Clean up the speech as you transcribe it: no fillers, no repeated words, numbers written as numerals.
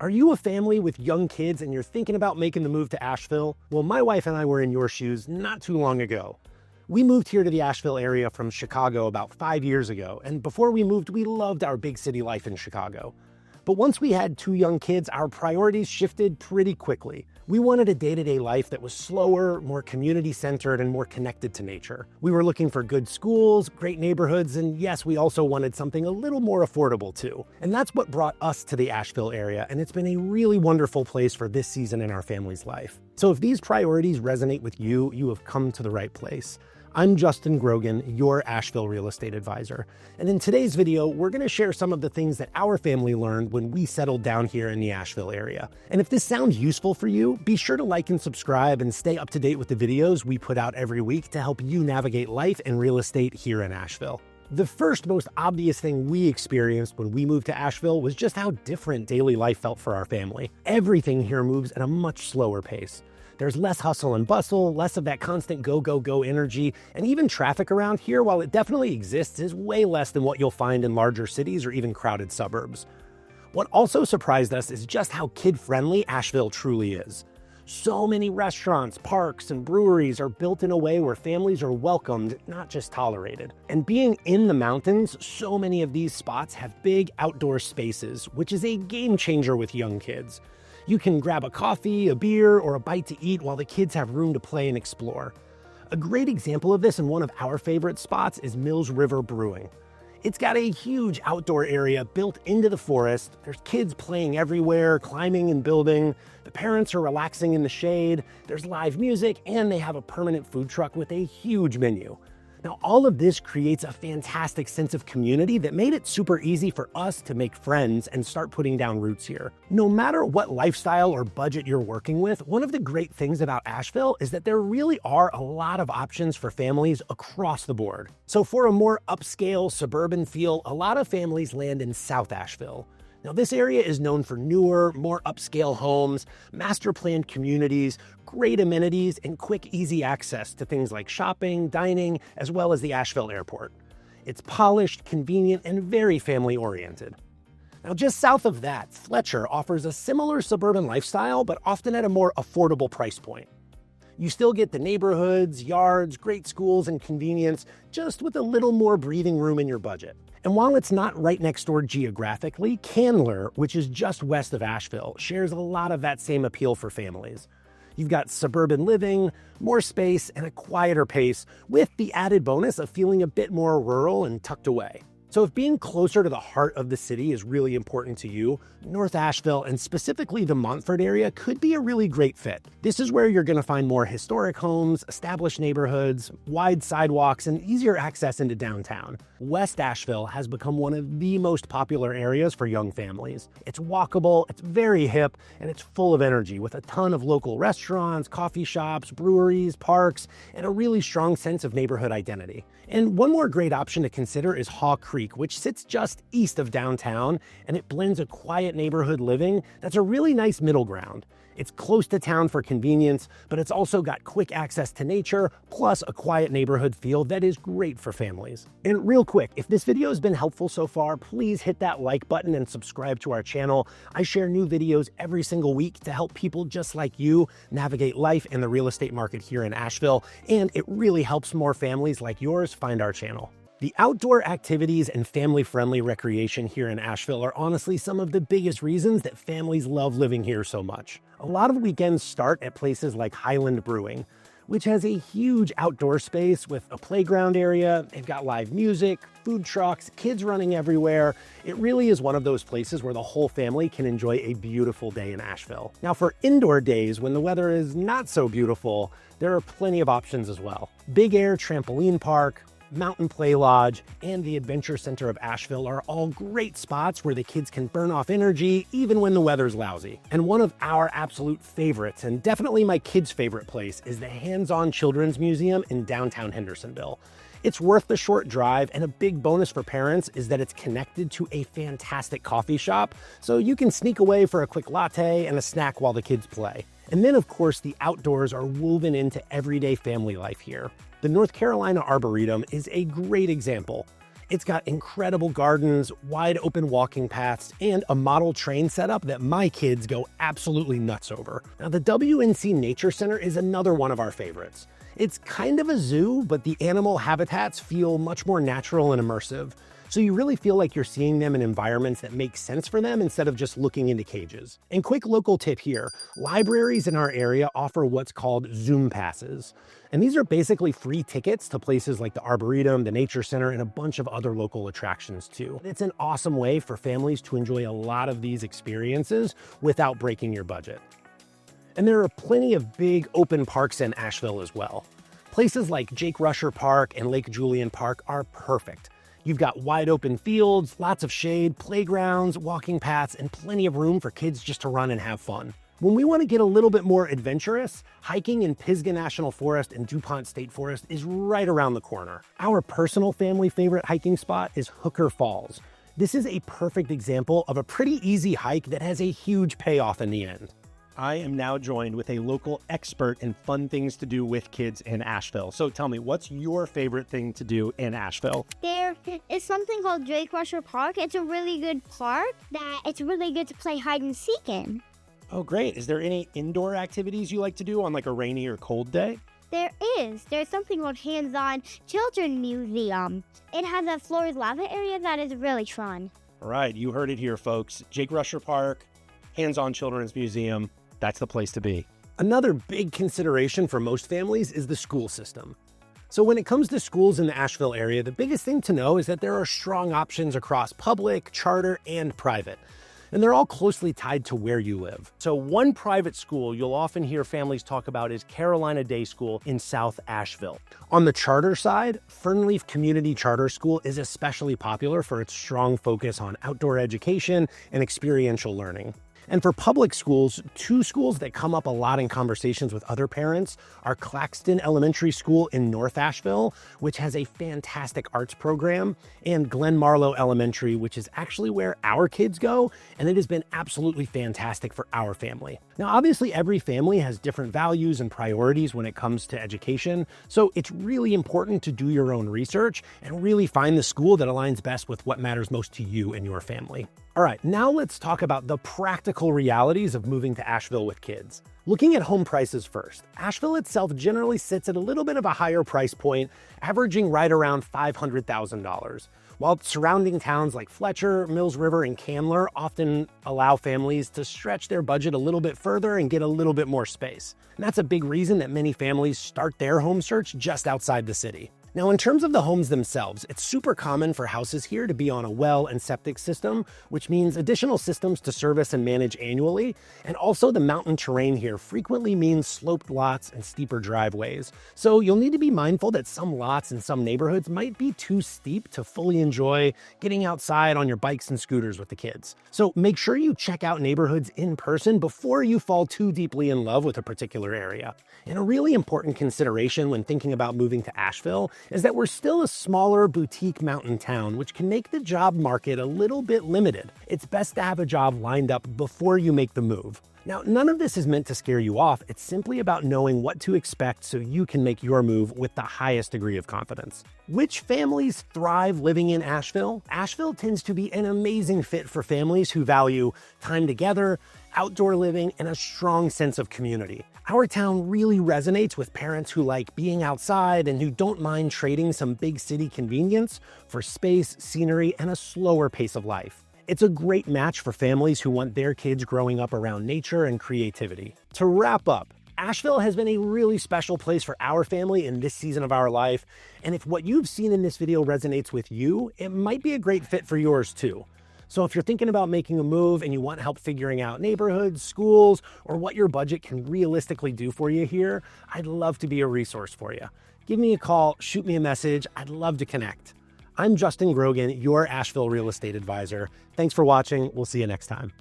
Are you a family with young kids and you're thinking about making the move to Asheville? Well, my wife and I were in your shoes not too long ago. We moved here to the Asheville area from Chicago about 5 years ago, and before we moved, we loved our big city life in Chicago. But once we had 2 young kids, our priorities shifted pretty quickly. We wanted a day-to-day life that was slower, more community-centered, and more connected to nature. We were looking for good schools, great neighborhoods, and yes, we also wanted something a little more affordable too. And that's what brought us to the Asheville area, and it's been a really wonderful place for this season in our family's life. So if these priorities resonate with you, you have come to the right place. I'm Justin Grogan, your Asheville real estate advisor. And in today's video, we're going to share some of the things that our family learned when we settled down here in the Asheville area. And if this sounds useful for you, be sure to like and subscribe and stay up to date with the videos we put out every week to help you navigate life and real estate here in Asheville. The first most obvious thing we experienced when we moved to Asheville was just how different daily life felt for our family. Everything here moves at a much slower pace. There's less hustle and bustle, less of that constant go, go, go energy, and even traffic around here, while it definitely exists, is way less than what you'll find in larger cities or even crowded suburbs. What also surprised us is just how kid-friendly Asheville truly is. So many restaurants, parks, and breweries are built in a way where families are welcomed, not just tolerated. And being in the mountains, so many of these spots have big outdoor spaces, which is a game changer with young kids. You can grab a coffee, a beer, or a bite to eat while the kids have room to play and explore. A great example of this and one of our favorite spots is Mills River Brewing. It's got a huge outdoor area built into the forest. There's kids playing everywhere, climbing and building. The parents are relaxing in the shade. There's live music, and they have a permanent food truck with a huge menu. Now, all of this creates a fantastic sense of community that made it super easy for us to make friends and start putting down roots here. No matter what lifestyle or budget you're working with, one of the great things about Asheville is that there really are a lot of options for families across the board. So for a more upscale suburban feel, a lot of families land in South Asheville. Now, this area is known for newer, more upscale homes, master-planned communities, great amenities, and quick, easy access to things like shopping, dining, as well as the Asheville airport. It's polished, convenient, and very family-oriented. Now, just south of that, Fletcher offers a similar suburban lifestyle, but often at a more affordable price point. You still get the neighborhoods, yards, great schools, and convenience, just with a little more breathing room in your budget. And while it's not right next door geographically, Candler, which is just west of Asheville, shares a lot of that same appeal for families. You've got suburban living, more space, and a quieter pace, with the added bonus of feeling a bit more rural and tucked away. So if being closer to the heart of the city is really important to you, North Asheville, and specifically the Montford area, could be a really great fit. This is where you're going to find more historic homes, established neighborhoods, wide sidewalks, and easier access into downtown. West Asheville has become one of the most popular areas for young families. It's walkable, it's very hip, and it's full of energy with a ton of local restaurants, coffee shops, breweries, parks, and a really strong sense of neighborhood identity. And one more great option to consider is Haw Creek, which sits just east of downtown, and it blends a quiet neighborhood living that's a really nice middle ground. It's close to town for convenience, but it's also got quick access to nature, plus a quiet neighborhood feel that is great for families. And real quick, if this video has been helpful so far, please hit that like button and subscribe to our channel. I share new videos every single week to help people just like you navigate life in the real estate market here in Asheville, and it really helps more families like yours find our channel. The outdoor activities and family-friendly recreation here in Asheville are honestly some of the biggest reasons that families love living here so much. A lot of weekends start at places like Highland Brewing, which has a huge outdoor space with a playground area. They've got live music, food trucks, kids running everywhere. It really is one of those places where the whole family can enjoy a beautiful day in Asheville. Now, for indoor days when the weather is not so beautiful, there are plenty of options as well. Big Air Trampoline Park, Mountain Play Lodge, and the Adventure Center of Asheville are all great spots where the kids can burn off energy even when the weather's lousy. And one of our absolute favorites, and definitely my kids' favorite place, is the Hands-On Children's Museum in downtown Hendersonville. It's worth the short drive, and a big bonus for parents is that it's connected to a fantastic coffee shop, so you can sneak away for a quick latte and a snack while the kids play. And then, of course, the outdoors are woven into everyday family life here. The North Carolina Arboretum is a great example. It's got incredible gardens, wide open walking paths, and a model train setup that my kids go absolutely nuts over. Now, the WNC Nature Center is another one of our favorites. It's kind of a zoo, but the animal habitats feel much more natural and immersive. So you really feel like you're seeing them in environments that make sense for them instead of just looking into cages. And quick local tip here, libraries in our area offer what's called Zoom passes. And these are basically free tickets to places like the Arboretum, the Nature Center, and a bunch of other local attractions too. It's an awesome way for families to enjoy a lot of these experiences without breaking your budget. And there are plenty of big open parks in Asheville as well. Places like Jake Rusher Park and Lake Julian Park are perfect. You've got wide open fields, lots of shade, playgrounds, walking paths, and plenty of room for kids just to run and have fun. When we want to get a little bit more adventurous, hiking in Pisgah National Forest and DuPont State Forest is right around the corner. Our personal family favorite hiking spot is Hooker Falls. This is a perfect example of a pretty easy hike that has a huge payoff in the end. I am now joined with a local expert in fun things to do with kids in Asheville. So tell me, what's your favorite thing to do in Asheville? There is something called Jake Rusher Park. It's a really good park that it's really good to play hide and seek in. Oh, great. Is there any indoor activities you like to do on like a rainy or cold day? There is. There's something called Hands-On Children Museum. It has a Floor's Lava area that is really fun. All right, you heard it here, folks. Jake Rusher Park, Hands-On Children's Museum. That's the place to be. Another big consideration for most families is the school system. So when it comes to schools in the Asheville area, the biggest thing to know is that there are strong options across public, charter, and private. And they're all closely tied to where you live. So one private school you'll often hear families talk about is Carolina Day School in South Asheville. On the charter side, Fernleaf Community Charter School is especially popular for its strong focus on outdoor education and experiential learning. And for public schools, two schools that come up a lot in conversations with other parents are Claxton Elementary School in North Asheville, which has a fantastic arts program, and Glen Marlowe Elementary, which is actually where our kids go, and it has been absolutely fantastic for our family. Now, obviously, every family has different values and priorities when it comes to education, so it's really important to do your own research and really find the school that aligns best with what matters most to you and your family. All right, now let's talk about the practical realities of moving to Asheville with kids. Looking at home prices first, Asheville itself generally sits at a little bit of a higher price point, averaging right around $500,000, while surrounding towns like Fletcher, Mills River, and Candler often allow families to stretch their budget a little bit further and get a little bit more space. And that's a big reason that many families start their home search just outside the city. Now, in terms of the homes themselves, it's super common for houses here to be on a well and septic system, which means additional systems to service and manage annually. And also the mountain terrain here frequently means sloped lots and steeper driveways. So you'll need to be mindful that some lots in some neighborhoods might be too steep to fully enjoy getting outside on your bikes and scooters with the kids. So make sure you check out neighborhoods in person before you fall too deeply in love with a particular area. And a really important consideration when thinking about moving to Asheville is that we're still a smaller boutique mountain town, which can make the job market a little bit limited. It's best to have a job lined up before you make the move. Now, none of this is meant to scare you off. It's simply about knowing what to expect so you can make your move with the highest degree of confidence. Which families thrive living in Asheville? Asheville tends to be an amazing fit for families who value time together, outdoor living, and a strong sense of community. Our town really resonates with parents who like being outside and who don't mind trading some big city convenience for space, scenery, and a slower pace of life. It's a great match for families who want their kids growing up around nature and creativity. To wrap up, Asheville has been a really special place for our family in this season of our life, and if what you've seen in this video resonates with you, it might be a great fit for yours too. So if you're thinking about making a move and you want help figuring out neighborhoods, schools, or what your budget can realistically do for you here, I'd love to be a resource for you. Give me a call, shoot me a message. I'd love to connect. I'm Justin Grogan, your Asheville real estate advisor. Thanks for watching. We'll see you next time.